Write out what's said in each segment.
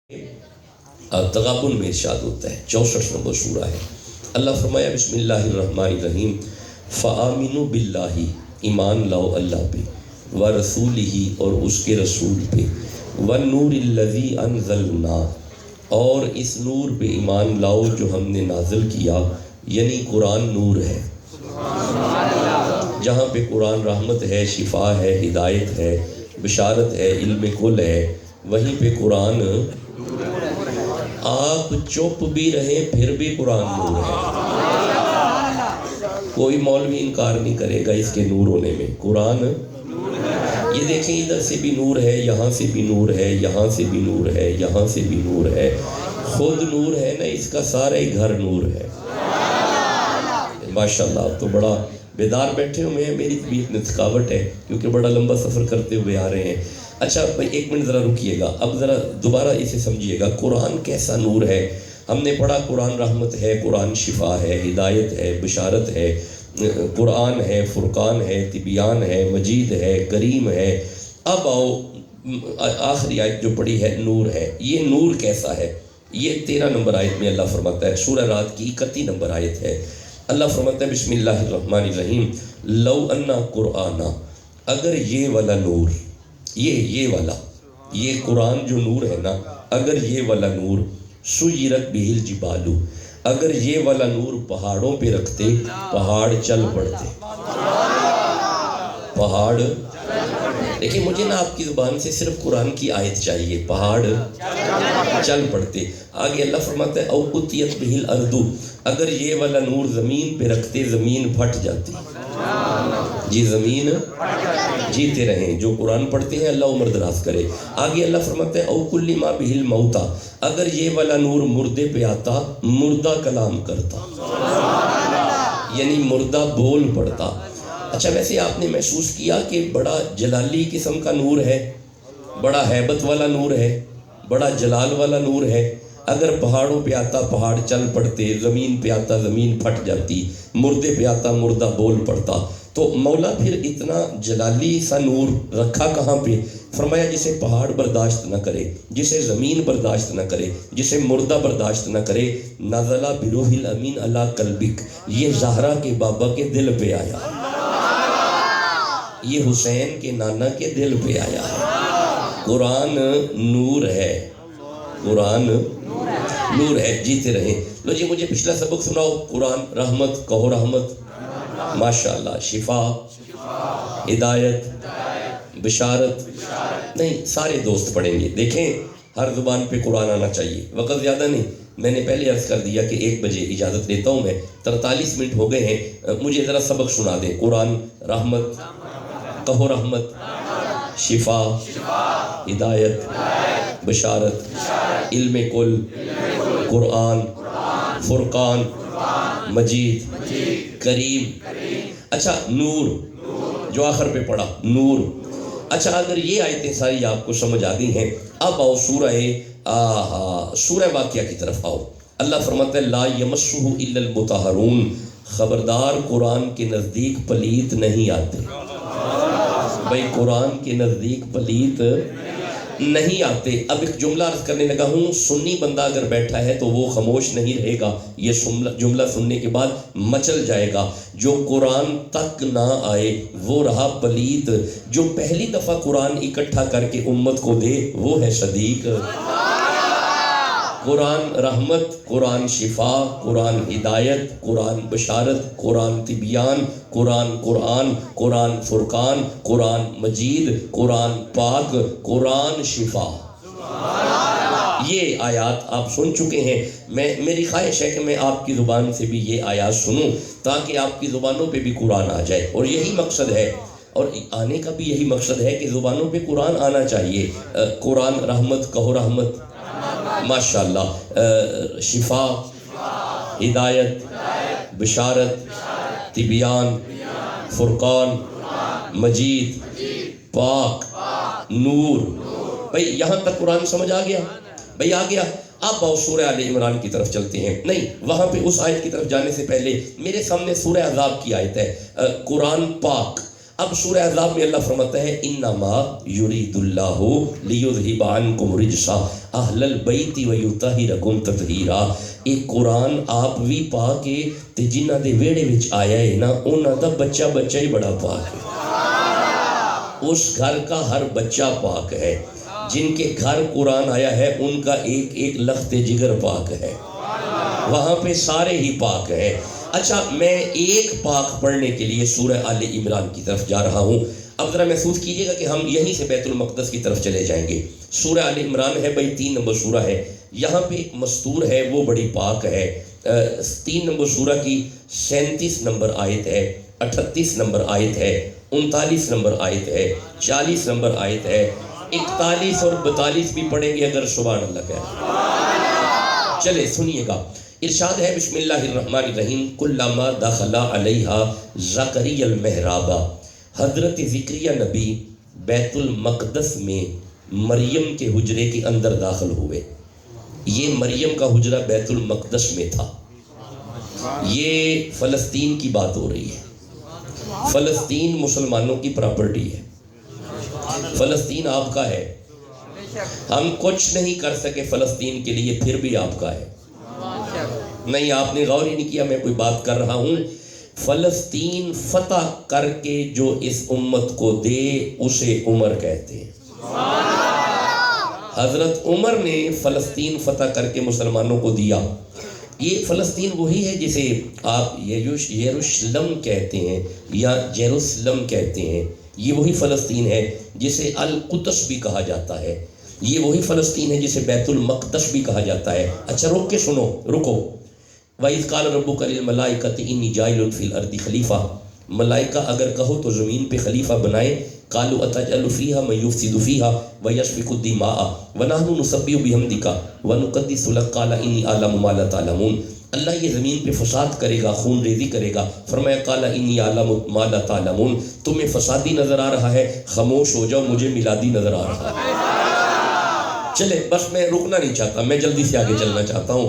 تغابن میں ارشاد ہوتا ہے 64 نمبر سورہ ہے۔ اللہ فرمایا بسم اللہ الرحمن الرحیم فآمنوا باللہ، ایمان لاؤ اللہ پہ، ورسولہ اور اس کے رسول پہ، والنور الذی انزلنا اور اس نور پہ ایمان لاؤ جو ہم نے نازل کیا، یعنی قرآن نور ہے۔ جہاں پہ قرآن رحمت ہے، شفا ہے، ہدایت ہے، بشارت ہے، علم کل ہے، وہیں پہ قرآن آپ چپ بھی رہیں پھر بھی قرآن نور ہے۔ کوئی مولوی انکار نہیں کرے گا اس کے نور ہونے میں۔ قرآن یہ دیکھیں ادھر سے بھی نور ہے، یہاں سے بھی نور ہے، یہاں سے بھی نور ہے، یہاں سے بھی نور ہے، خود نور ہے نا، اس کا سارا ہی گھر نور ہے۔ ماشاءاللہ آپ تو بڑا بیدار بیٹھے ہوئے ہیں، میری طبیعت میں تھکاوٹ ہے کیونکہ بڑا لمبا سفر کرتے ہوئے آ رہے ہیں۔ اچھا بھائی ایک منٹ ذرا رکیے گا، اب ذرا دوبارہ اسے سمجھیے گا، قرآن کیسا نور ہے؟ ہم نے پڑھا قرآن رحمت ہے، قرآن شفا ہے، ہدایت ہے، بشارت ہے، قرآن ہے، فرقان ہے، تبیان ہے، مجید ہے، کریم ہے۔ اب آؤ آخری آیت جو پڑھی ہے نور ہے، یہ نور کیسا ہے؟ یہ 13 نمبر آیت میں اللہ فرماتا ہے، سورہ رات کی 31 نمبر آیت ہے۔ اللہ فرماتا ہے بسم اللہ الرحمن الرحیم لو انا قرآن، اگر یہ والا نور، یہ والا، یہ قرآن جو نور ہے نا، اگر یہ والا نور سیرت بہ الجبال، اگر یہ والا نور پہاڑوں پہ رکھتے پہاڑ چل پڑتے۔ پہاڑ دیکھیں مجھے نا آپ کی زبان سے صرف قرآن کی آیت چاہیے، پہاڑ چل پڑتے۔ آگے اللہ فرماتا ہے او قطعت بہ الارض، اگر یہ والا نور زمین پہ رکھتے زمین پھٹ جاتی۔ جی زمین جیتے رہیں، جو قرآن پڑھتے ہیں اللہ عمر دراز کرے۔ آگے اللہ فرماتا ہے او کلم بہ الموتى، اگر یہ والا نور مردے پہ آتا مردہ کلام کرتا، یعنی مردہ بول پڑتا۔ اچھا ویسے آپ نے محسوس کیا کہ بڑا جلالی قسم کا نور ہے، بڑا ہیبت والا نور ہے، بڑا جلال والا نور ہے۔ اگر پہاڑوں پہ آتا پہاڑ چل پڑتے، زمین پہ آتا زمین پھٹ جاتی، مردے پہ آتا مردہ بول پڑتا۔ تو مولا پھر اتنا جلالی سا نور رکھا کہاں پہ؟ فرمایا جسے پہاڑ برداشت نہ کرے، جسے زمین برداشت نہ کرے، جسے مردہ برداشت نہ کرے، نزل بروح الامین علی قلبک، یہ زہرا کے بابا کے دل پہ آیا، یہ حسین کے نانا کے دل پہ آیا ہے۔ قرآن نور ہے، قرآن نور ہے، جیتے رہیں۔ لو جی مجھے پچھلا سبق سناؤ، قرآن رحمت، کہو رحمت، ماشاءاللہ، شفا، ہدایت، بشارت، نہیں سارے دوست پڑھیں گے۔ دیکھیں ہر زبان پہ قرآن آنا چاہیے، وقت زیادہ نہیں، میں نے پہلے عرض کر دیا کہ 1 بجے اجازت لیتا ہوں میں، 43 منٹ ہو گئے ہیں، مجھے ذرا سبق سنا دیں۔ قرآن رحمت، کہو رحمت، شفا، ہدایت، بشارت، علم کل، قرآن، فرقان، مجید، کریم۔ اچھا نور جو آخر پہ پڑھا، نور۔ اچھا اگر یہ آیتیں ساری آپ کو سمجھ آ گئی ہیں، اب آؤ سورہ واقعہ کی طرف آؤ۔ اللہ فرماتا ہے لا یمسہ الا المطہرون، خبردار قرآن کے نزدیک پلیت نہیں آتے۔ بھائی قرآن کے نزدیک پلیت نہیں آتے۔ اب ایک جملہ عرض کرنے لگا ہوں، سنی بندہ اگر بیٹھا ہے تو وہ خاموش نہیں رہے گا، یہ جملہ سننے کے بعد مچل جائے گا۔ جو قرآن تک نہ آئے وہ رہا پلیت، جو پہلی دفعہ قرآن اکٹھا کر کے امت کو دے وہ ہے صدیق۔ قرآن رحمت، قرآن شفا، قرآن ہدایت، قرآن بشارت، قرآن تبیان، قرآن فرقان، قرآن مجید، قرآن پاک، قرآن شفا۔ یہ آیات آپ سن چکے ہیں، میری خواہش ہے کہ میں آپ کی زبان سے بھی یہ آیات سنوں تاکہ آپ کی زبانوں پہ بھی قرآن آ جائے، اور یہی مقصد ہے، اور آنے کا بھی یہی مقصد ہے کہ زبانوں پہ قرآن آنا چاہیے۔ قرآن رحمت، کہو رحمت، ماشاءاللہ، شفا، ہدایت، بشارت، تبیان، فرقان، مجید، پاک، نور۔ بھئی یہاں تک قرآن سمجھ آ گیا؟ بھئی آ گیا۔ اب آؤ سورہ آل عمران کی طرف چلتے ہیں۔ نہیں، وہاں پہ اس آیت کی طرف جانے سے پہلے میرے سامنے سورہ احزاب کی آیت ہے، قرآن پاک۔ اب سورہ احزاب میں اللہ فرماتا ہے انما یرید اللہ لیذھب عنکم الرجس، اہل البیت ویطہرکم تطہیرا، ایک قرآن آپ بھی پاک ہے تے جنہ دے ویڑے وچ آیا ہے نا انہاں دا بچہ بچہ ہی بڑا پاک ہے، اس گھر کا ہر بچہ پاک ہے، جن کے گھر قرآن آیا ہے ان کا ایک ایک لخت جگر پاک ہے، وہاں پہ سارے ہی پاک ہیں۔ اچھا میں ایک پاک پڑھنے کے لیے سورہ آل عمران کی طرف جا رہا ہوں، اب ذرا محسوس کیجئے گا کہ ہم یہیں سے بیت المقدس کی طرف چلے جائیں گے۔ سورہ آل عمران ہے بھائی 3 نمبر سورہ ہے، یہاں پہ مستور ہے وہ بڑی پاک ہے۔ 3 نمبر سورہ کی 37 نمبر آیت ہے، 38 نمبر آیت ہے، 39 نمبر آیت ہے، 40 نمبر آیت ہے، 41 اور 42 بھی پڑھیں گے اگر سبحان اللہ کہہ۔ چلے سنیے گا، ارشاد ہے بسم اللہ الرحمن الرحیم، کلما دخل علیہا زکریا المحراب، حضرت زکریا نبی بیت المقدس میں مریم کے حجرے کے اندر داخل ہوئے۔ یہ مریم کا حجرہ بیت المقدس میں تھا، یہ فلسطین کی بات ہو رہی ہے، فلسطین مسلمانوں کی پراپرٹی ہے، فلسطین آپ کا ہے، ہم کچھ نہیں کر سکے فلسطین کے لیے، پھر بھی آپ کا ہے۔ نہیں آپ نے غور ہی نہیں کیا، میں کوئی بات کر رہا ہوں، فلسطین فتح کر کے جو اس امت کو دے اسے عمر کہتے ہیں۔ حضرت عمر نے فلسطین فتح کر کے مسلمانوں کو دیا۔ یہ فلسطین وہی ہے جسے آپ یروشلم کہتے ہیں یا جیروسلم کہتے ہیں، یہ وہی فلسطین ہے جسے القدس بھی کہا جاتا ہے، یہ وہی فلسطین ہے جسے بیت المقدس بھی کہا جاتا ہے۔ اچھا رک کے سنو، رکو۔ وَإِذْ قَالَ رَبُّكَ لِلْمَلَائِكَةِ إِنِّي جَاعِلٌ فِي الْأَرْضِ خَلِيفَةً، ملائکہ اگر کہو تو زمین پہ خلیفہ بنائے، قَالُوا أَتَجْعَلُ فِيهَا مَن يُفْسِدُ فِيهَا وَيَسْفِكُ الدِّمَاءَ وَنَحْنُ نُسَبِّحُ بِحَمْدِكَ وَنُقَدِّسُ لَكَ قَالَ إِنِّي أَعْلَمُ مَا لَا تَعْلَمُونَ، اللہ یہ زمین پہ فساد کرے گا، خون ریزی کرے گا، فرمایا قَالَ إِنِّي أَعْلَمُ مَا لَا تَعْلَمُونَ، تمہیں فسادی نظر آ رہا ہے، خاموش ہو جاؤ، مجھے میلادی نظر آ رہا ہے۔ چلے بس میں رکنا نہیں چاہتا، میں جلدی سے آگے چلنا چاہتا ہوں۔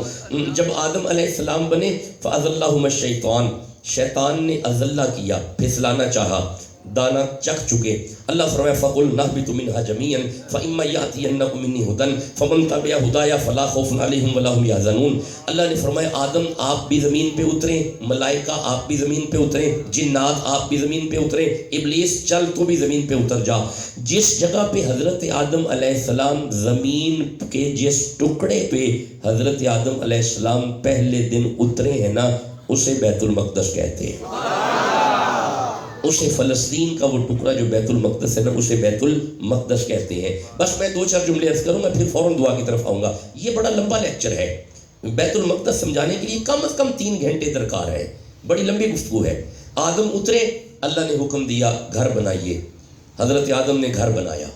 جب آدم علیہ السلام بنے فَأَزَلَّهُمَ الشَّيْطَانُ، شیطان نے ازلہ کیا، پھسلانا چاہا، دانا چکھ چکے، اللہ فرمایا فَقُلْنَا اهْبِطُوا مِنْهَا جَمِيعًا فَإِمَّا يَأْتِيَنَّكُم مِّنِّي هُدًى فَمَن تَبِعَ هُدَايَ فَلَا خَوْفٌ عَلَيْهِمْ وَلَا هُمْ يَحْزَنُونَ، اللہ نے فرمایا آدم آپ بھی زمین پہ اتریں، ملائکہ آپ بھی زمین پہ اتریں، جنات آپ بھی زمین پہ اتریں، ابلیس چل تو بھی زمین پہ اتر جا۔ جس جگہ پہ حضرت آدم علیہ السلام زمین کے جس ٹکڑے پہ حضرت آدم علیہ السلام پہلے دن اترے ہیں نا اسے بیت المقدس کہتے ہیں، اسے فلسطین کا وہ ٹکڑا جو بیت المقدس ہے نا اسے بیت المقدس کہتے ہیں۔ بس میں 2-4 جملے عرض کروں گا پھر فوراً دعا کی طرف آؤں گا۔ یہ بڑا لمبا لیکچر ہے، بیت المقدس سمجھانے کے لیے کم از کم 3 گھنٹے درکار ہے، بڑی لمبی گفتگو ہے۔ آدم اترے، اللہ نے حکم دیا گھر بنائیے، حضرت آدم نے گھر بنایا،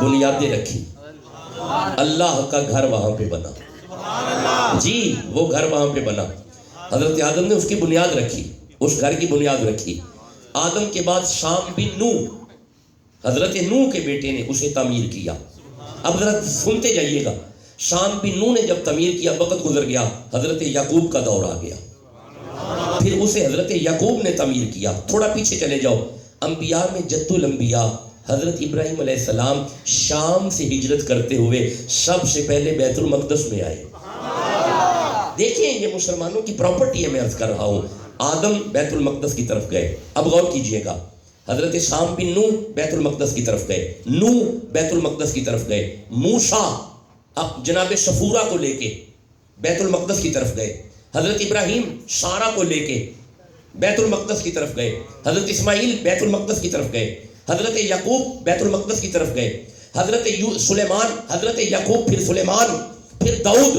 بنیادیں رکھی، اللہ کا گھر وہاں پہ بنا، جی وہ گھر وہاں پہ بنا، حضرت آدم نے اس کی بنیاد رکھی، اس گھر کی بنیاد رکھی۔ آدم کے بعد شام بن نوح، حضرت نوح کے بیٹے نے اسے تعمیر کیا۔ اب ذرا سنتے جائیے گا، شام بن نوح نے جب تعمیر کیا وقت گزر گیا، حضرت یعقوب کا دور آ گیا، پھر اسے حضرت یعقوب نے تعمیر کیا۔ تھوڑا پیچھے چلے جاؤ، انبیاء میں جد الانبیاء حضرت ابراہیم علیہ السلام شام سے ہجرت کرتے ہوئے سب سے پہلے بیت المقدس میں آئے۔ دیکھیں یہ مسلمانوں کی پراپرٹی ہے، میں عرض کر رہا ہوں۔ آدم بیت المقدس کی طرف گئے، اب غور کیجئے گا، حضرت شام بن نوح بیت المقدس کی طرف گئے، نوح بیت المقدس کی طرف گئے، موسیٰ اب جناب صفورہ کو لے کے بیت المقدس کی طرف گئے، حضرت ابراہیم سارہ کو لے کے بیت المقدس کی طرف گئے، حضرت اسماعیل بیت المقدس کی طرف گئے، حضرت یعقوب بیت المقدس کی طرف گئے، حضرت سلیمان، حضرت یعقوب پھر سلیمان، پھر داؤد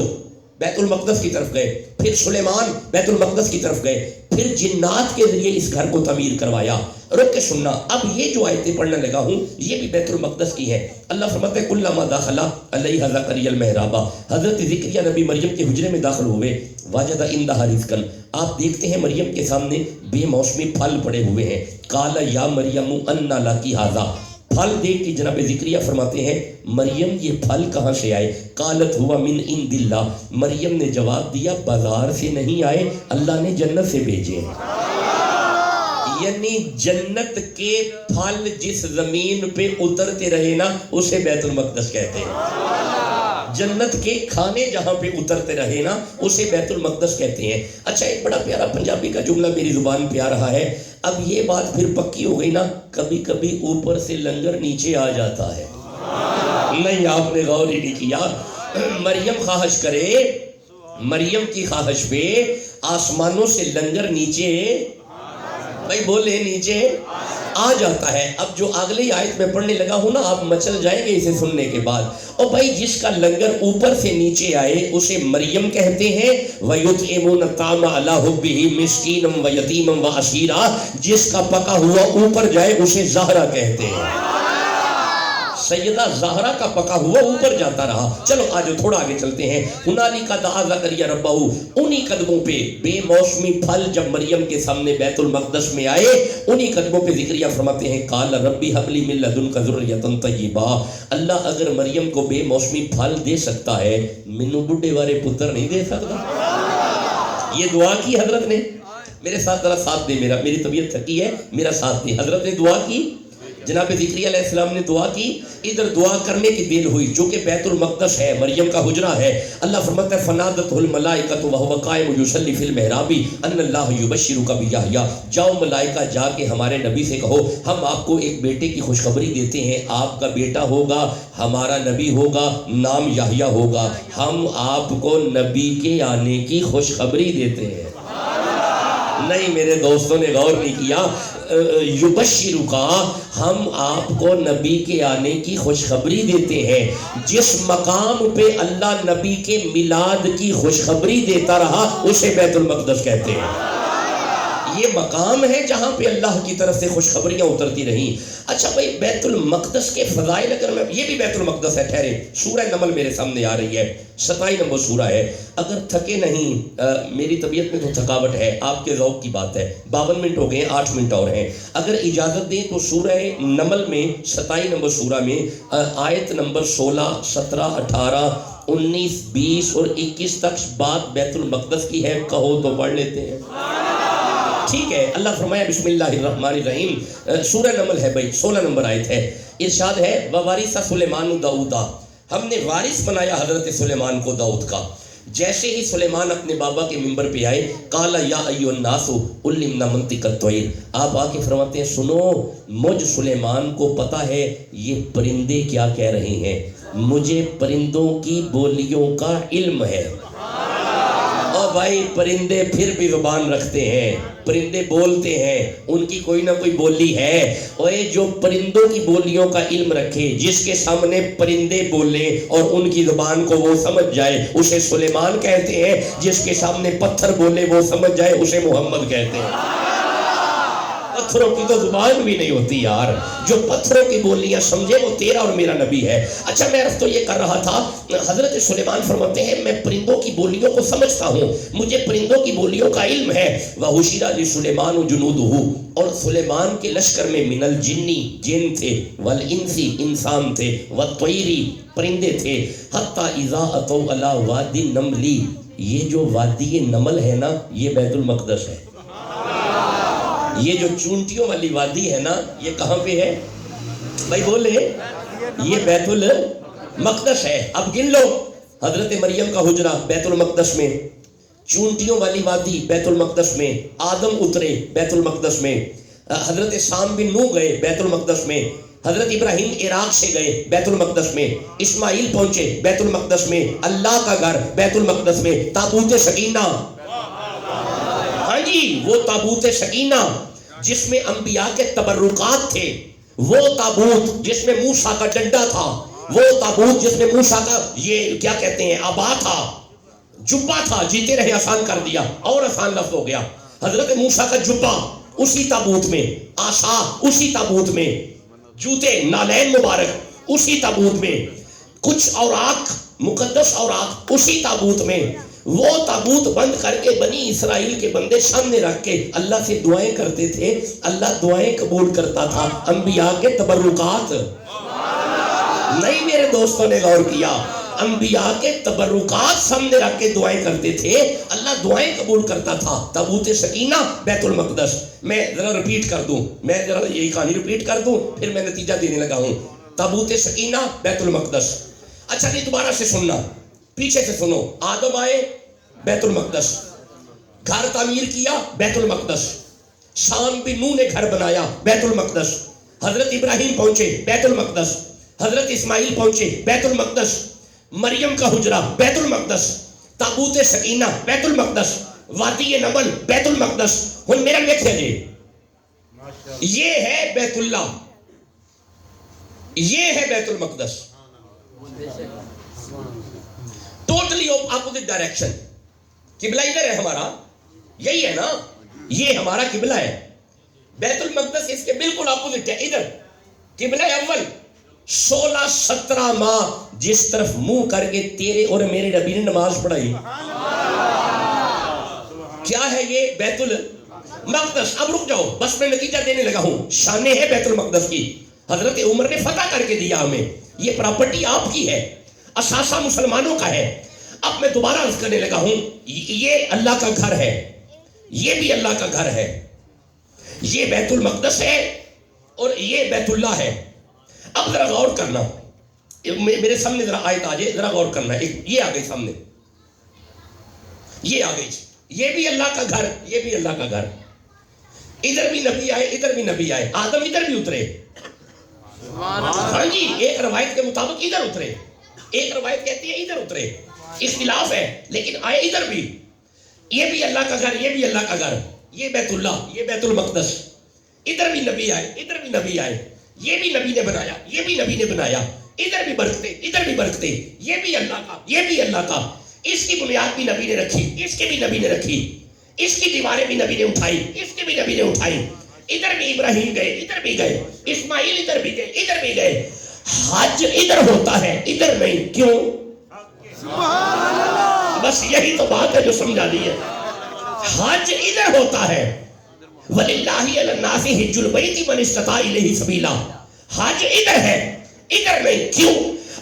بیت المقدس کی طرف گئے، پھر سلیمان بیت المقدس کی طرف گئے، پھر جنات کے ذریعے اس گھر کو تعمیر کروایا۔ رک کے سننا، اب یہ جو آیتیں پڑھنے لگا ہوں یہ بھی بیت المقدس کی ہے۔ اللہ فرماتا ہے کلما دخل علیہ زکریا المحراب، حضرت زکریا نبی مریم کے حجرے میں داخل ہوئے، وجد عندہا رزقا، آپ دیکھتے ہیں مریم کے سامنے بے موسمی پھل پڑے ہوئے ہیں۔ قال یا مریم انا لکی ھذا، پھل دیکھ کے جناب زکریا فرماتے ہیں مریم یہ پھل کہاں سے آئے؟ قالت ہوا من عند اللہ، مریم نے جواب دیا بازار سے نہیں آئے، اللہ نے جنت سے بھیجے ہیں۔ یعنی جنت کے پھل جس زمین پہ اترتے رہے نا اسے بیت المقدس کہتے ہیں. جنت کے کھانے جہاں پہ اترتے رہے نا اسے بیت المقدس کہتے ہیں. اچھا ایک بڑا پیارا پنجابی کا جملہ میری زبان پہ آ رہا ہے. اب یہ بات پھر پکی ہو گئی نا, کبھی کبھی اوپر سے لنگر نیچے آ جاتا ہے. نہیں آپ نے غور ہی نہیں کیا. مریم خواہش کرے, مریم کی خواہش پہ آسمانوں سے لنگر نیچے, بھائی بولے نیچے آ جاتا ہے. اب جو اگلی آیت میں پڑھنے لگا ہوں نا آپ مچل جائیں گے اسے سننے کے بعد. اور بھائی جس کا لنگر اوپر سے نیچے آئے اسے مریم کہتے ہیں. وَيُطْعِمُونَ الطَّعَامَ عَلَىٰ حُبِّهِ مِسْكِينًا وَيَتِيمًا وَأَسِيرًا. جس کا پکا ہوا اوپر جائے اسے زہرا کہتے ہیں. سیدہ زہرا کا پکا ہوا اوپر جاتا رہا. چلو آج تھوڑا آگے چلتے ہیں. ہنالک دعا زکریا ربہ, انہی قدموں پہ بے موسمی پھل جب مریم کے سامنے بیت المقدس میں آئے انہی قدموں پہ زکریا فرماتے ہیں قال ربی حب لی من لدنک ذریۃ طیبہ. اللہ اگر مریم کو بے موسمی پھل دے سکتا ہے مینوں بڈھے والے پتر نہیں دے سکتا؟ یہ دعا کی حضرت نے. میرے ساتھ ذرا ساتھ دے, میری طبیعت تھکی ہے, میرا ساتھ دے. حضرت نے دعا کی, جناب زکریا علیہ السلام نے دعا کی. ادھر دعا کرنے کی دیر ہوئی جو کہ بیت المقدس ہے, مریم کا حجرہ ہے. اللہ فرماتا ہے فنادته الملائکۃ وهو قائم یصلی فی المحراب ان اللہ یبشرک بیحییٰ. جاؤ ملائکہ جا کے ہمارے نبی سے کہو ہم آپ کو ایک بیٹے کی خوشخبری دیتے ہیں, آپ کا بیٹا ہوگا, ہمارا نبی ہوگا, نام یحییٰ ہوگا. ہم آپ کو نبی کے آنے کی خوشخبری دیتے ہیں. نہیں میرے دوستوں نے غور نہیں کیا. یبشرکا, ہم آپ کو نبی کے آنے کی خوشخبری دیتے ہیں. جس مقام پہ اللہ نبی کے میلاد کی خوشخبری دیتا رہا اسے بیت المقدس کہتے ہیں. یہ مقام ہے جہاں پہ اللہ کی طرف سے خوشخبریاں اترتی رہیں. اچھا بھائی بیت المقدس کے فضائل اگر میں, یہ بھی بیت المقدس ہے, ٹھہرے سورہ نمل میرے سامنے آ رہی ہے, 27 نمبر سورہ ہے. اگر تھکے نہیں, میری طبیعت میں تو تھکاوٹ ہے, آپ کے ذوق کی بات ہے. 52 منٹ ہو گئے, 8 منٹ اور ہیں. اگر اجازت دیں تو سورہ نمل میں 27 نمبر سورہ میں آیت نمبر 16, 17, 18, 19, 20 اور 21 تک بات بیت المقدس کی ہے. کہو تو پڑھ لیتے ہیں. ٹھیک ہے. اللہ فرمایا بسم اللہ الرحمن الرحیم. سورہ نمل ہے بھائی, 16 نمبر آیت ہے. ارشاد ہے وَوَارِثَ سُلَيْمَانُ دَاؤُدَ, ہم نے وارث بنایا حضرت سلیمان کو داؤد کا. جیسے ہی سلیمان اپنے بابا کے منبر پہ آئے قَالَ يَا أَيُّهَا النَّاسُ عُلِّمْنَا مَنطِقَ الطَّيْرِ. آپ آ کے فرماتے ہیں سنو, مجھ سلیمان کو پتا ہے یہ پرندے کیا کہہ رہے ہیں, مجھے پرندوں کی بولیوں کا علم ہے. اور بھائی پرندے پھر بھی زبان رکھتے ہیں, پرندے بولتے ہیں, ان کی کوئی نہ کوئی بولی ہے. اور جو پرندوں کی بولیوں کا علم رکھے, جس کے سامنے پرندے بولے اور ان کی زبان کو وہ سمجھ جائے اسے سلیمان کہتے ہیں. جس کے سامنے پتھر بولے وہ سمجھ جائے اسے محمد کہتے ہیں. پتھروں کی تو زبان بھی نہیں ہوتی یار, جو پتھروں کی بولیاں سمجھے وہ تیرا اور میرا نبی ہے. اچھا میں عرض تو یہ کر رہا تھا, حضرت سلیمان فرماتے ہیں میں پرندوں کی بولیوں کو سمجھتا ہوں, مجھے پرندوں کی بولیوں کا علم ہے. وَحُشِرَ لِسُلَيْمَانُ جُنُودُهُ, اور سلیمان کے لشکر میں من الجنی جن تھے, والانسی انسان تھے, والطیری پرندے تھے, حتی اذا اتوا علی وادی النمل, یہ جو وادی نمل ہے نا یہ بیت المقدس ہے. یہ جو چونٹیوں والی وادی ہے نا یہ کہاں پہ ہے بھائی بولے, یہ بیت المقدس ہے. اب گن لو, حضرت مریم کا حجرہ بیت المقدس میں, چونٹیوں والی وادی بیت المقدس میں, آدم اترے بیت المقدس میں, حضرت سام بن نوح گئے بیت المقدس میں, حضرت ابراہیم عراق سے گئے بیت المقدس میں, اسماعیل پہنچے بیت المقدس میں, اللہ کا گھر بیت المقدس میں, تابوت سکینہ, ہاں جی وہ تابوت سکینہ جس میں انبیاء کے تبرکات تھے, وہ تابوت جس میں موسیٰ کا ڈنڈا تھا, وہ تابوت جس میں موسیٰ کا یہ کیا کہتے ہیں عبا تھا, جبہ تھا, جیتے رہے آسان کر دیا اور آسان لفظ ہو گیا. حضرت موسیٰ کا جبہ اسی تابوت میں, عصا اسی تابوت میں, جوتے نالین مبارک اسی تابوت میں, کچھ اوراق مقدس اوراق اسی تابوت میں. وہ تابوت بند کر کے بنی اسرائیل کے بندے سامنے رکھ کے اللہ سے دعائیں کرتے تھے, اللہ دعائیں قبول کرتا تھا, انبیاء کے تبرکات. نہیں میرے دوستوں نے غور کیا, انبیاء کے تبرکات سامنے رکھ کے دعائیں کرتے تھے، اللہ دعائیں قبول کرتا تھا۔ تابوت سکینہ بیت المقدس، میں ذرا ریپیٹ کر دوں، میں ذرا یہی کہانی ریپیٹ کر دوں پھر میں نتیجہ دینے لگا ہوں۔ تابوت سکینہ بیت المقدس، اچھا نہیں دوبارہ سے سننا، پیچھے سے سنو۔ آدم آئے بیت المقدس، گھر تعمیر کیا بیت المقدس، شام بن نوح نے گھر بنایا بیت المقدس، حضرت ابراہیم پہنچے بیت المقدس، حضرت اسماعیل پہنچے بیت المقدس، مریم کا حجرہ بیت المقدس، تابوت سکینہ بیت المقدس، وادی نمل بیت المقدس۔ ہن میرا ویکھیا جی، یہ ہے بیت اللہ، یہ ہے بیت المقدس، ٹوٹلی اپوزٹ ڈائریکشن۔ قبلہ ادھر ہے ہمارا، یہی ہے نا، یہ ہمارا قبلہ ہے۔ بیت المقدس اس کے بالکل اپوزٹ ہے، ادھر قبلہ اول 16-17 ماہ جس طرف منہ کر کے تیرے اور میرے نبی نے نماز پڑھائی، کیا ہے یہ؟ بیت المقدس۔ اب رک جاؤ، بس میں نتیجہ دینے لگا ہوں۔ شان ہے بیت المقدس کی، حضرت عمر نے فتح کر کے دیا ہمیں، یہ پراپرٹی آپ کی ہے، اثاثہ مسلمانوں کا ہے۔ اب میں دوبارہ عرض کرنے لگا ہوں، یہ اللہ کا گھر ہے، یہ بھی اللہ کا گھر ہے، یہ بیت المقدس ہے اور یہ بیت اللہ ہے۔ اب ذرا غور کرنا، میرے سامنے ذرا آیت آ جائے، ذرا غور کرنا۔ یہ آ گئی سامنے، یہ آ گئی، یہ بھی اللہ کا گھر، یہ بھی اللہ کا گھر۔ ادھر بھی نبی آئے، ادھر بھی نبی آئے، آدم ادھر بھی اترے، ہاں جی، ایک روایت کے مطابق ادھر اترے، ایک روایت کہتی ہے ادھر اترے، اختلاف ہے لیکن آئے ادھر بھی۔ یہ بھی اللہ کا گھر، یہ بھی اللہ کا گھر، یہ بیت اللہ، یہ بیت المقدس۔ ادھر بھی نبی آئے، ادھر بھی نبی آئے، یہ بھی نبی نے بنایا، یہ بھی نبی نے بنایا، ادھر بھی برکتے، ادھر بھی برکتے، یہ بھی اللہ کا، یہ بھی اللہ کا۔ اس کی بنیاد بھی نبی نے رکھی، اس کی بھی نبی نے رکھی، اس کی دیواریں بھی نبی نے اٹھائی، اس کی بھی نبی نے اٹھائی۔ ادھر بھی ابراہیم گئے، ادھر بھی گئے، اسماعیل ادھر بھی گئے، ادھر بھی گئے۔ حج ادھر ہوتا ہے، ادھر نہیں، کیوں؟ بس یہی تو بات ہے جو سمجھا دی ہے۔ حج ادھر ہوتا ہے، وَلِلَّهِ عَلَى النَّاسِ حِجُّ الْبَيْتِ مَنِ اسْتَطَاعَ إِلَيْهِ سَبِيلًا۔ حج ادھر ہے، ادھر نہیں، کیوں؟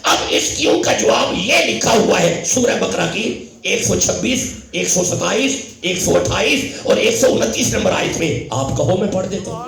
اب اس کیوں کا جواب یہ لکھا ہوا ہے سورہ بقرہ کی 126، 127، 128 اور 129 نمبر آیت میں۔ آپ کہو میں پڑھ دیتا ہوں۔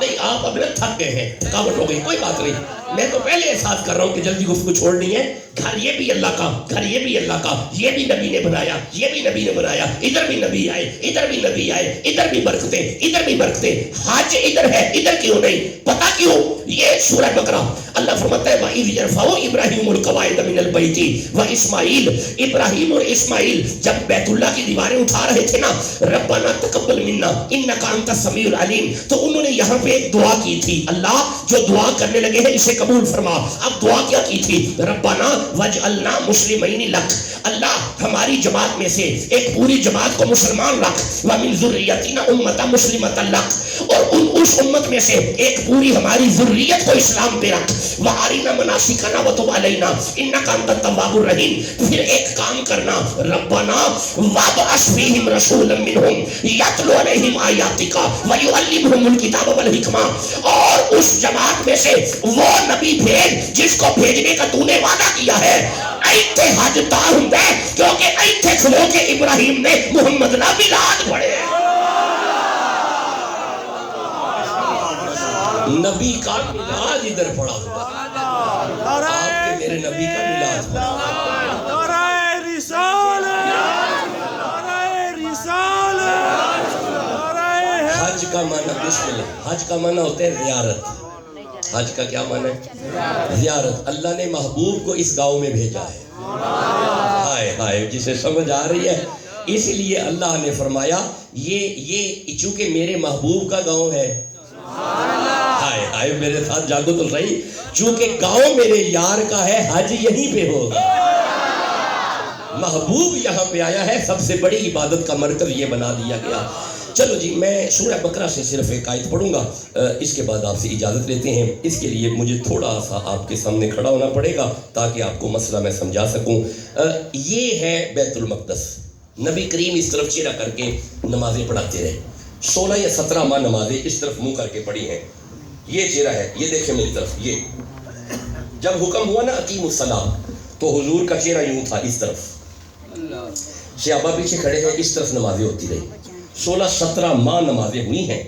نہیں، آپ اب تھک گئے ہیں، تھکاوٹ ہو گئی، کوئی بات نہیں، میں تو پہلے احساس کر رہا ہوں کہ جلدی گفتگو چھوڑنی ہے۔ گھر یہ بھی اللہ کا، گھر یہ بھی اللہ کا، یہ بھی نبی نے بنایا، یہ بھی نبی نے بنایا، ادھر بھی نبی آئے، ادھر بھی نبی آئے، ادھر بھی برکتے، ادھر بھی برکتے۔ حج ادھر ہے، ادھر کیوں نہیں؟ پتہ کیوں؟ یہ سورہ بقرہ اللہ فرماتا ہے وَإِذْ يَرْفَعُ إِبْرَاهِيمُ الْقَوَاعِدَ مِنَ الْبَيْتِ وَإِسْمَاعِيلُ، ابراہیم اور اسماعیل جب بیت اللہ کی دیواریں اٹھا رہے تھے نا، ربنا تقبل منا انک انت السمیع العلیم، تو انہوں نے یہاں پہ ایک دعا کی تھی، اللہ جو دعا کرنے لگے ہیں اسے قبول فرما۔ اب دعا کیا کی تھی؟ ربنا وجعلنا مسلمین لک، اللہ ہماری جماعت میں سے ایک پوری جماعت کو مسلمان رکھ، ومن ذریتنا امۃ مسلمۃ لک، اور اس امت میں سے ایک پوری ہماری ذریت کو اسلام پہ رکھ، وارنا مناسکنا وتب علینا انک انت التواب الرحیم۔ پھر ایک کام کرنا، ربنا وابعث فیہم رسولا منہم یتلو علیہم آیاتک ویعلمہم الکتاب والحکمہ، اور اس جماعت میں سے وہ نبی بھیج جس کو بھیجنے کا تو نے وعدہ کیا ہے۔ ایتھے حج تا ہوں گے کیونکہ ایتھے کھلو کے ابراہیم نے محمد نا میلاد پڑھے۔ نبی کا میلاد ادھر پڑھا ہوا، آپ کے میرے نبی کا میلاد پڑھا۔ حج کا معنی، بسم اللہ، حج کا معنی ہوتا ہے زیارت۔ حج کا کیا معنی ہے؟ زیارت۔ اللہ نے محبوب کو اس گاؤں میں بھیجا ہے، ہائے ہائے، جسے سمجھ آ رہی ہے، اس لیے اللہ نے فرمایا یہ چونکہ میرے محبوب کا گاؤں ہے، ہائے ہائے میرے ساتھ جاگو تو صحیح، چونکہ گاؤں میرے یار کا ہے، حج یہیں پہ ہوگا۔ محبوب یہاں پہ آیا ہے، سب سے بڑی عبادت کا مرکز یہ بنا دیا گیا۔ چلو جی، میں سورہ بقرہ سے صرف ایک آیت پڑھوں گا، اس کے بعد آپ سے اجازت لیتے ہیں۔ اس کے لیے مجھے تھوڑا سا آپ کے سامنے کھڑا ہونا پڑے گا تاکہ آپ کو مسئلہ میں سمجھا سکوں۔ یہ ہے بیت المقدس، نبی کریم اس طرف چہرہ کر کے نمازیں پڑھاتے رہے، 16 یا 17 ماہ نمازیں اس طرف منہ کر کے پڑھی ہیں۔ یہ چہرہ ہے، یہ دیکھیں میری طرف، یہ جب حکم ہوا نا اقیم الصلاۃ، تو حضور کا چہرہ یوں تھا اس طرف، صحابہ پیچھے کھڑے ہیں، اس طرف نمازیں ہوتی رہی. 16-17 ماہ نمازیں ہوئی ہیں.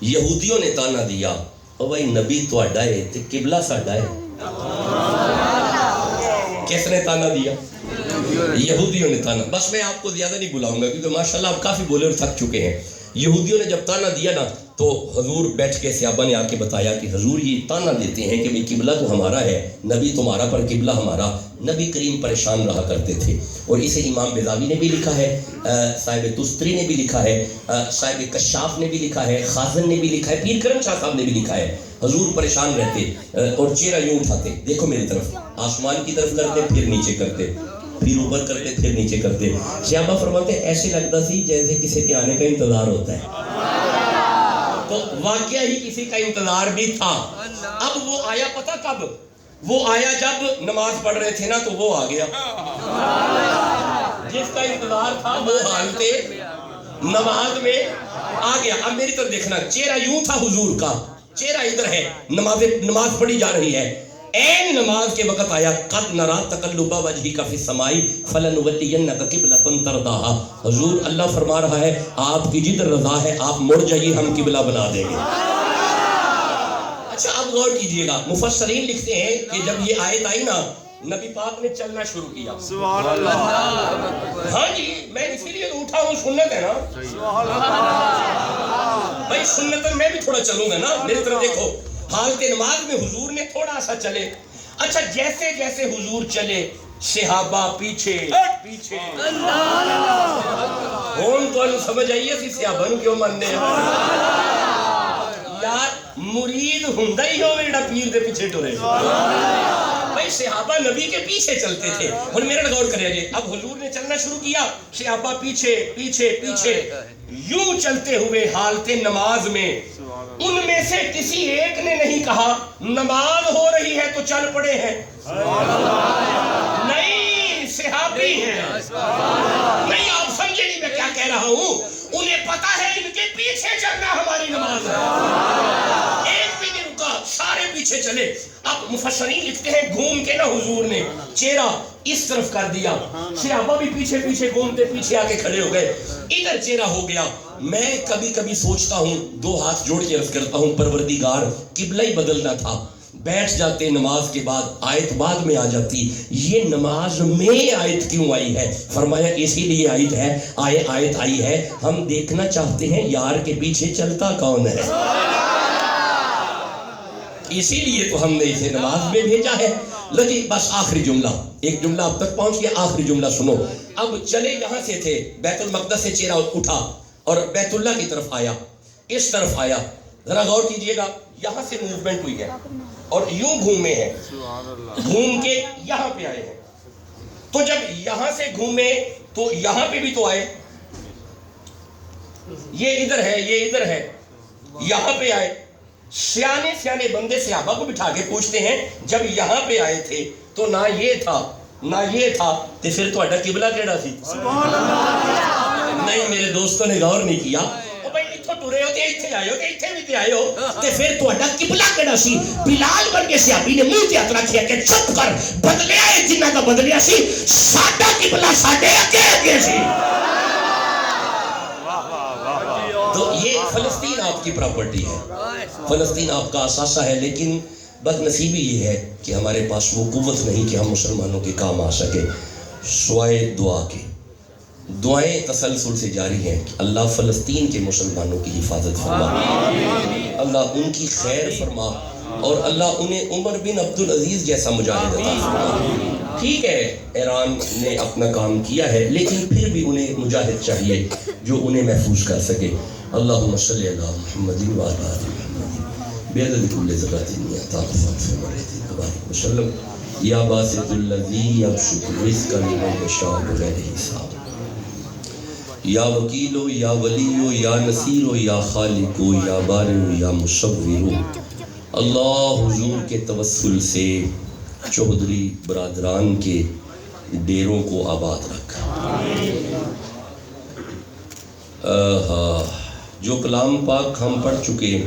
یہودیوں نے تانا دیا، او بھائی نبی تہاڈا ہے تے قبلہ ساڈا ہے. کس نے تانا دیا؟ یہودیوں نے تانا. بس میں آپ کو زیادہ نہیں بلاؤں گا کیونکہ ماشاءاللہ آپ کافی بولے اور تھک چکے ہیں. یہودیوں نے جب تانا دیا نا تو حضور بیٹھ کے صحابہ نے آ کے بتایا کہ حضور یہ تانا دیتے ہیں کہ بھئی قبلہ تو ہمارا ہے، نبی تمہارا پر قبلہ ہمارا. نبی کریم پریشان رہا کرتے تھے، اور اسے امام بیضاوی نے بھی لکھا ہے، صاحب تستری نے بھی لکھا ہے، صاحب کشاف نے بھی لکھا ہے، خازن نے بھی لکھا ہے، پیر کرم شاہ صاحب نے بھی لکھا ہے. حضور پریشان رہتے اور چہرہ یوں اٹھاتے، دیکھو میری طرف، آسمان کی طرف کرتے پھر نیچے کرتے، پھر اوپر کرتے پھر نیچے کرتے. صحابہ فرماتے ایسے لگتا سی جیسے کسی کے آنے کا انتظار ہوتا ہے. تو واقعہ ہی کسی کا انتظار بھی تھا. اب وہ آیا پتہ کب؟ وہ آیا جب نماز پڑھ رہے تھے نا تو وہ آ گیا. جس کا انتظار تھا وہ حالتے نماز میں آ گیا. اب میری طرف دیکھنا، چہرہ یوں تھا حضور کا، چہرہ ادھر ہے، نماز پڑھی جا رہی ہے. این نماز کے وقت آیا، قد نرا تقلب وجهک فی السماء فلنولینک قبلۃ ترضاها. حضور اللہ فرما رہا ہے آپ کی جدھر رضا ہے آپ مڑ جائیے، ہم قبلہ بنا دیں گے. اچھا اب غور کیجئے گا، مفسرین لکھتے ہیں کہ جب یہ آیت آئی نا نبی پاک نے چلنا شروع کیا. سبحان اللہ. ہاں جی میں اسی لیے اٹھا ہوں، سنت ہے نا. سبحان اللہ. بھائی سنت میں بھی تھوڑا چلوں گا نا. میری طرف دیکھو، حالت نماز میں حضور نے تھوڑا سا چلے. اچھا جیسے جیسے حضور چلے صحابہ پیچھے پیچھے. ہون تو سمجھ آئیے سی صحابہ نو کیوں مننے یار، مرید ہوندا ہی ہوے جڑا پیر دے پیچھے ٹرے. بھائی صحابہ نبی کے پیچھے چلتے تھے. اور میرا غور کریں جی، اب حضور نے چلنا شروع کیا، صحابہ پیچھے پیچھے پیچھے یوں چلتے ہوئے حالت نماز میں. ان میں سے کسی ایک نے نہیں کہا نماز ہو رہی ہے تو چل پڑے ہیں. نہیں، صحابی ہیں. نہیں آپ سمجھے نہیں میں کیا کہہ رہا ہوں. انہیں پتا ہے ان کے پیچھے چلنا ہماری نماز ہے. ایک بھی نہیں رکا، سارے پیچھے چلے. اب مفسرین لکھتے ہیں گھوم کے نا حضور نے چہرہ اس طرف کر دیا، صحابہ بھی پیچھے پیچھے گھومتے پیچھے آ کے کھڑے ہو گئے، ادھر چہرہ ہو گیا. میں کبھی کبھی سوچتا ہوں، دو ہاتھ جوڑ کے عرض کرتا ہوں پروردگار قبلہ ہی بدلنا تھا. بیٹھ جاتے نماز کے بعد، آیت بعد میں آ جاتی. یہ نماز میں آیت کیوں آئی ہے؟ فرمایا اسی لیے آیت آئی ہے ہم دیکھنا چاہتے ہیں یار کے پیچھے چلتا کون ہے. اسی لیے تو ہم نے اسے نماز میں بھیجا ہے. لگی بس آخری جملہ، ایک جملہ اب تک پہنچ گیا، آخری جملہ سنو. اب چلے یہاں سے تھے، بیت المقدس سے چہرہ اٹھا اور بیت اللہ کی طرف آیا، اس طرف آیا. ذرا غور کیجئے گا، یہاں سے موومنٹ ہوئی ہے اور یوں گھومے ہیں، گھوم کے یہاں پہ آئے ہیں. تو جب یہاں سے گھومے تو یہاں پہ بھی تو آئے، یہ ادھر ہے یہ ادھر ہے، یہاں پہ آئے. سیانے سیانے بندے صحابہ کو بٹھا کے پوچھتے ہیں جب یہاں پہ آئے تھے تو نہ یہ تھا نہ یہ تھا، تو پھر تہاڈا قبلہ کیڑا سی؟ سبحان اللہ. نہیں میرے دوستوں نے غور نہیں کیا. او بھائی اتھوں ٹرے ہو تے ایتھے آئے ہو تے ایتھے بھی تے آئے ہو، تے پھر تہاڈا قبلہ کیڑا سی؟ بلال ورگے صحابی نے منہ تے ہاتھ رکھیا کہ چپ کر، بدلیا ہے جنہاں دا بدلیا سی، ساڈا قبلہ ساڈے اگے اگے سی. تو یہ فلسطین آپ کی پراپرٹی ہے، فلسطین آپ کا اثاثہ ہے. لیکن بد نصیبی یہ ہے کہ ہمارے پاس وہ قوت نہیں کہ ہم مسلمانوں کے کام آ سکے. سوائے دعا کے، دعائیں تسلسل سے جاری ہیں کہ اللہ فلسطین کے مسلمانوں کی حفاظت فرما، اللہ ان کی خیر فرما، اور اللہ انہیں عمر بن عبدالعزیز جیسا مجاہد عطا فرما. ٹھیک ہے ایران نے اپنا کام کیا ہے لیکن پھر بھی انہیں مجاہد چاہیے جو انہیں محفوظ کر سکے. اللہم صلی علی محمد وعلی آل محمد بعدد کل ذرات میعاد فاغفر مرحتی تبارک وسلم یا باسط الذی یبسط الرزق لمن یشاء بغیر حساب. یا وکیلو یا ولیو یا نصیرو یا خالقو یا بارئو یا مصورو. اللہ حضور کے توسل سے چودھری برادران کے ڈیروں کو آباد رکھ. جو کلام پاک ہم پڑھ چکے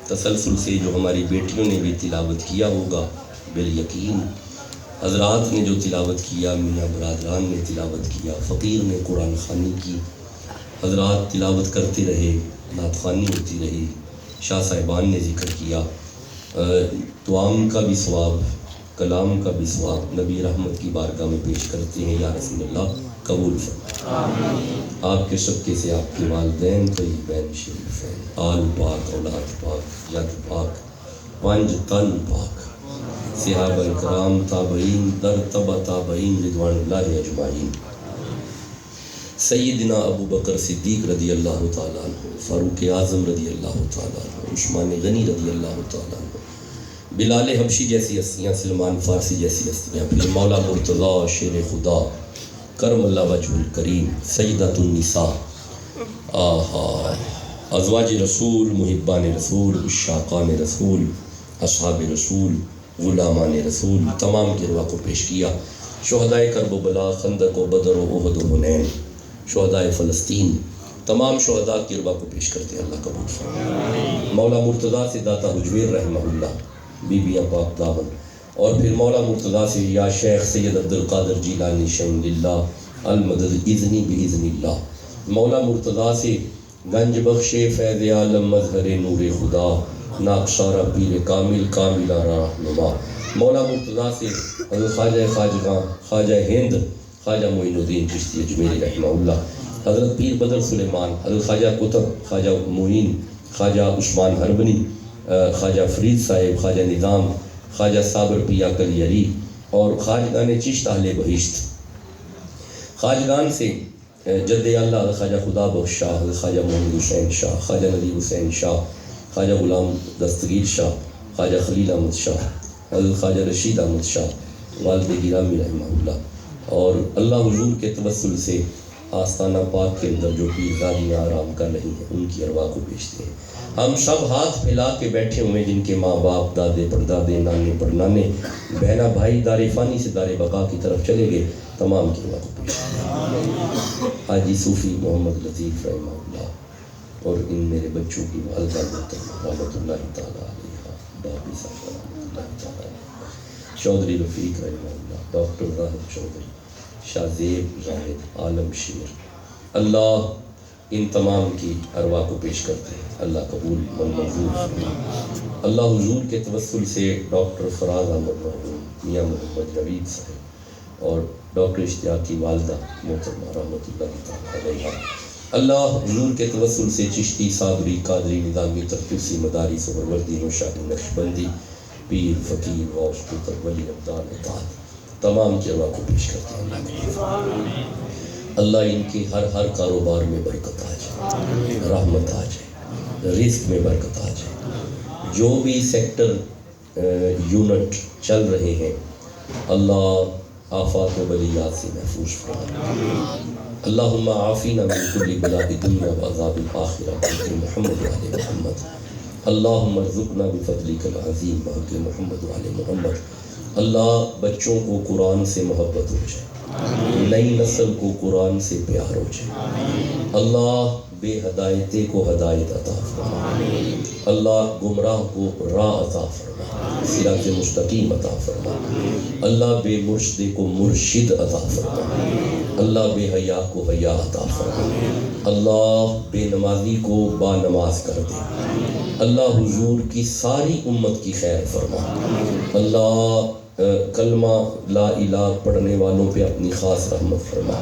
تسلسل سے، جو ہماری بیٹیوں نے بھی تلاوت کیا ہوگا، بالیقین حضرات نے جو تلاوت کیا، میاں برادران نے تلاوت کیا، فقیر نے قرآن خوانی کی، حضرات تلاوت کرتے رہے، نعت خوانی ہوتی رہی، شاہ صاحبان نے ذکر کیا، دعام کا بھی ثواب، کلام کا بھی ثواب نبی رحمت کی بارگاہ میں پیش کرتے ہیں۔ یا رسول اللہ قبول فرمائے۔ آپ کے صدقے سے آپ کے والدین طیبین شریف ہیں، آل پاک، اولاد پاک، ید پاک، پنج تن پاک، صحابہ کرام، تابعین، در تبع تابعین رضوان اللہ اجمعین، سیدنا ابو بکر صدیق رضی اللہ تعالیٰ عنہ، فاروق اعظم رضی اللہ تعالیٰ عنہ، عثمان غنی رضی اللہ تعالیٰ عنہ، بلال حبشی جیسی ہستیاں، سلمان فارسی جیسی ہستیاں، پھر مولا مرتضیٰ شیر خدا کرم اللہ وجہ الکریم، سیدۃ النساء، آہا، ازواج رسول، محبان رسول، عشاقان رسول، اصحاب رسول، غلامان رسول، تمام کی ارواح کو پیش کیا۔ شہدائے کرب و بلا، خندق و بدر و احد و حنین، شہدائے فلسطین، تمام شہداء کی ارواح کو پیش کرتے ہیں، اللہ قبول فرمائے۔ مولا مرتضیٰ سے داتا حجویر رحمہ اللہ، بیبیاں پاک دامن، اور پھر مولا مرتضیٰ سے یا شیخ سید عبدالقادر جیلانی شہن للہ المدد اذنی باذن اللہ، مولا مرتضیٰ سے گنج بخش فیض عالم مظہر نور خدا، ناقشارہ پیر کامل کاملہ رہنما، مولا مرتضیٰ سے حضرت خواجہ خواجگاں، خواجہ ہند، خواجہ معین الدین چشتی اجمیری رحمہ اللہ، حضرت پیر بدر سلیمان، حضرت خواجہ قطب، خواجہ معین، خواجہ عثمان ہربنی، خواجہ فرید صاحب، خواجہ نظام، خواجہ صابر پیا کلیری، اور خواجگان چشت اہل بہشت۔ خواجگان سے جد اللہ خواجہ خدا بخش شاہ، خواجہ محمد حسین شاہ، خواجہ ندیم حسین شاہ، خواجہ غلام دستگیر شاہ، خواجہ خلیل احمد شاہ، حضرت خواجہ رشید احمد شاہ، والد گرامی رحمہ اللہ، اور اللہ حضور کے توسل سے آستانہ پاک کے اندر جو پیرزادیاں آرام کر رہی ہیں، ان کی ارواح کو بیچتے ہیں۔ ہم سب ہاتھ پھیلا کے بیٹھے ہوئے جن کے ماں باپ، دادے پردادے، نانے پڑنانے، بہنا بھائی دار فانی سے دار بقا کی طرف چلے گئے، تمام کی ارواح کو بیچتے ہیں۔ حاجی صوفی محمد لطیف رحمہ اللہ، اور ان میرے بچوں کی والدہ محترمہ رحمۃ اللہ تعالیٰ علیہ، باقی صاحب رحمۃ اللہ تعالیٰ علیہ، چودھری رفیق رحمہ اللہ، ڈاکٹر راحت چودھری، شاہ زیب زاہد، عالم شیر، اللہ ان تمام کی ارواح کو پیش کرتے ہیں، اللہ قبول منظور فرمائے۔ اللہ حضور کے توسل سے ڈاکٹر فراز احمد مرحوم، میاں محمد نوید صاحب، اور ڈاکٹر اشتیاق کی والدہ محترمہ رحمۃ اللہ تعالیٰ علیہ، اللہ حضور کے توسل سے چشتی، صابری، قادری، نظامی، ترتوسی، مداری، سہروردی، نوشاہی، نقشبندی، پیر، فقیر، غوث، قطب، ولی، ابدال، اطاعت، تمام کی ارواح کو پیش کرتے ہیں۔ اللہ ان کے ہر کاروبار میں برکت آ جائے، رحمت آ جائے، رزق میں برکت آ جائے۔ جو بھی سیکٹر یونٹ چل رہے ہیں، اللہ آفات و بلیات سے محفوظ فرمائے۔ اللہم عافینا من کل بلاء الدنیا وعذاب الآخرہ بحق محمد وآل محمد، اللہم ارزقنا بفضلک العظیم بحق محمد وآل محمد۔ اللہ بچوں کو قرآن سے محبت ہو جائے، نئی نسل کو قرآن سے پیار ہو جائے، اللہ بے ہدایتے کو ہدایت عطا فرما، اللہ گمراہ کو راہ عطا فرما، صراط مستقیم عطا فرما، اللہ بے مرشد کو مرشد عطا فرما، اللہ بے حیا کو حیا عطا فرما، اللہ بے نمازی کو با نماز کر دے، اللہ حضور کی ساری امت کی خیر فرما، اللہ کلمہ لا الہ پڑھنے والوں پہ اپنی خاص رحمت فرما،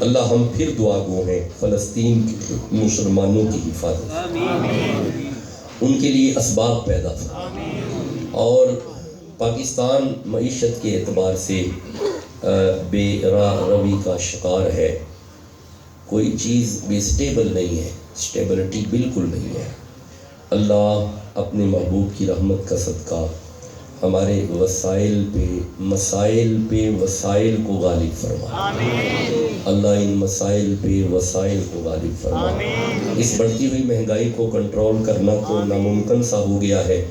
اللہ ہم پھر دعا گو ہیں فلسطین کے مسلمانوں کی حفاظت، ان کے لیے اسباب پیدا فرما، اور پاکستان معیشت کے اعتبار سے بے راہ روی کا شکار ہے، کوئی چیز بھی سٹیبل نہیں ہے، سٹیبلٹی بالکل نہیں ہے۔ اللہ اپنے محبوب کی رحمت کا صدقہ ہمارے وسائل پہ مسائل پہ وسائل کو غالب فرما، اللہ ان مسائل پہ وسائل کو غالب فرما۔ اس بڑھتی ہوئی مہنگائی کو کنٹرول کرنا تو ناممکن سا ہو گیا ہے،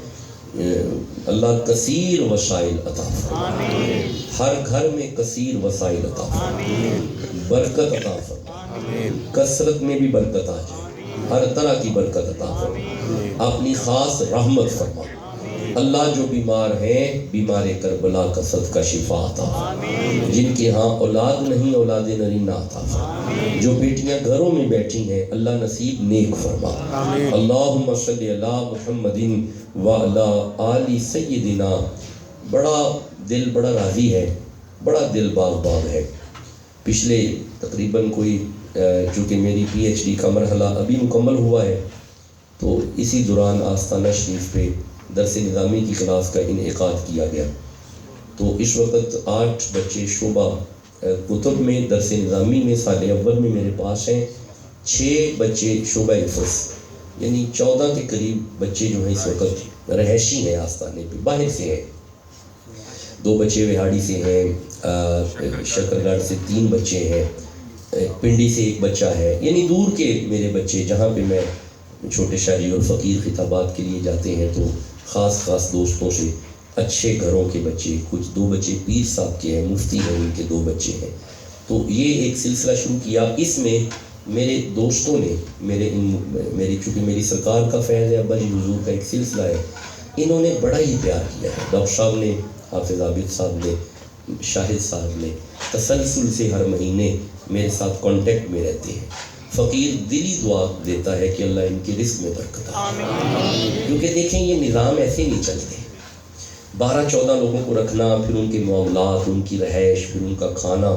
اللہ کثیر وسائل عطا فرما، ہر گھر میں کثیر وسائل عطا فرما، برکت عطا فرما، کثرت میں بھی برکت آ جائے، ہر طرح کی برکت عطا فرما، اپنی خاص رحمت فرما، اللہ جو بیمار ہیں بیمار کربلا کا صدقہ شفا عطا فرما، جن کے ہاں اولاد نہیں اولاد نرینہ عطا فرما، جو بیٹیاں گھروں میں بیٹھی ہیں اللہ نصیب نیک فرما۔ اللہم صلی علی محمد وعلی آل سیدنا۔ بڑا دل بڑا راضی ہے، بڑا دل باغ باغ ہے۔ پچھلے تقریباً کوئی چونکہ میری پی ایچ ڈی کا مرحلہ ابھی مکمل ہوا ہے، تو اسی دوران آستانہ شریف پہ درس نظامی کی کلاس کا انعقاد کیا گیا۔ تو اس وقت 8 بچے شعبہ کتب میں درس نظامی میں سال اول میں میرے پاس ہیں، 6 بچے شعبہ حفظ، یعنی 14 کے قریب بچے جو ہیں اس وقت رہائشی ہیں آستانے پہ، باہر سے ہیں۔ 2 بچے وہاڑی سے ہیں، شکرگڑھ سے 3 بچے ہیں، پنڈی سے 1 بچہ ہے، یعنی دور کے میرے بچے، جہاں پہ میں چھوٹے شاعری اور فقیر خطابات کے لیے جاتے ہیں تو خاص دوستوں سے، اچھے گھروں کے بچے، کچھ 2 بچے پیر صاحب کے ہیں، مفتی ہیں، ان کے 2 بچے ہیں۔ تو یہ ایک سلسلہ شروع کیا۔ اس میں میرے دوستوں نے میری چونکہ میری سرکار کا فیض ہے، ابا جی حضور کا ایک سلسلہ ہے، انہوں نے بڑا ہی پیار کیا ہے۔ ڈاکٹر صاحب نے، حافظ عابد صاحب نے، شاہد صاحب نے تسلسل سے ہر مہینے میرے ساتھ کانٹیکٹ میں رہتے ہیں۔ فقیر دلی دعا دیتا ہے کہ اللہ ان کے رزق میں برکت عطا، کیونکہ دیکھیں یہ نظام ایسے نہیں چلتے، 12-14 لوگوں کو رکھنا، پھر ان کے معاملات، ان کی رہائش، پھر ان کا کھانا،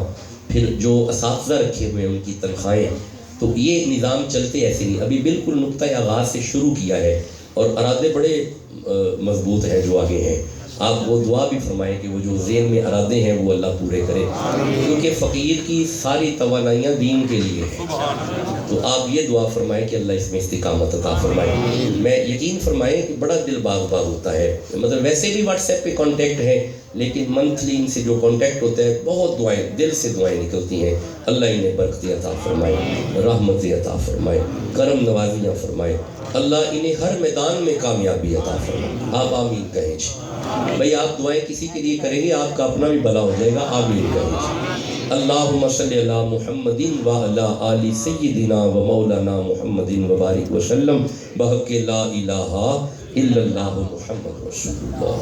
پھر جو اساتذہ رکھے ہوئے ان کی تنخواہیں، تو یہ نظام چلتے ایسے نہیں۔ ابھی بالکل نقطۂ آغاز سے شروع کیا ہے اور ارادے بڑے مضبوط ہیں جو آگے ہیں۔ آپ وہ دعا بھی فرمائیں کہ وہ جو ذہن میں ارادے ہیں وہ اللہ پورے کرے، کیونکہ فقیر کی ساری توانائیاں دین کے لیے ہیں۔ تو آپ یہ دعا فرمائیں کہ اللہ اس میں استقامت عطا فرمائے۔ میں یقین فرمائیں کہ بڑا دل باغ باغ ہوتا ہے، مطلب ویسے بھی واٹس ایپ پہ کانٹیکٹ ہے، لیکن منتھلی ان سے جو کانٹیکٹ ہوتا ہے بہت دعائیں، دل سے دعائیں نکلتی ہیں۔ اللہ انہیں برکتیں عطا فرمائے، رحمتیں عطا فرمائے، کرم نوازیاں فرمائے، اللہ انہیں ہر میدان میں کامیابی عطا فرمائے۔ آپ آمین کہیں جی۔ بھئی آپ دعائیں کسی کے لیے کریں گے آپ کا اپنا بھی بھلا ہو جائے گا، آمین کہیں جی۔ اللہم صلی علی محمد وعلی آل سیدنا و مولانا محمد وبارک وسلم بحق لا الہ الا اللہ محمد رسول اللہ۔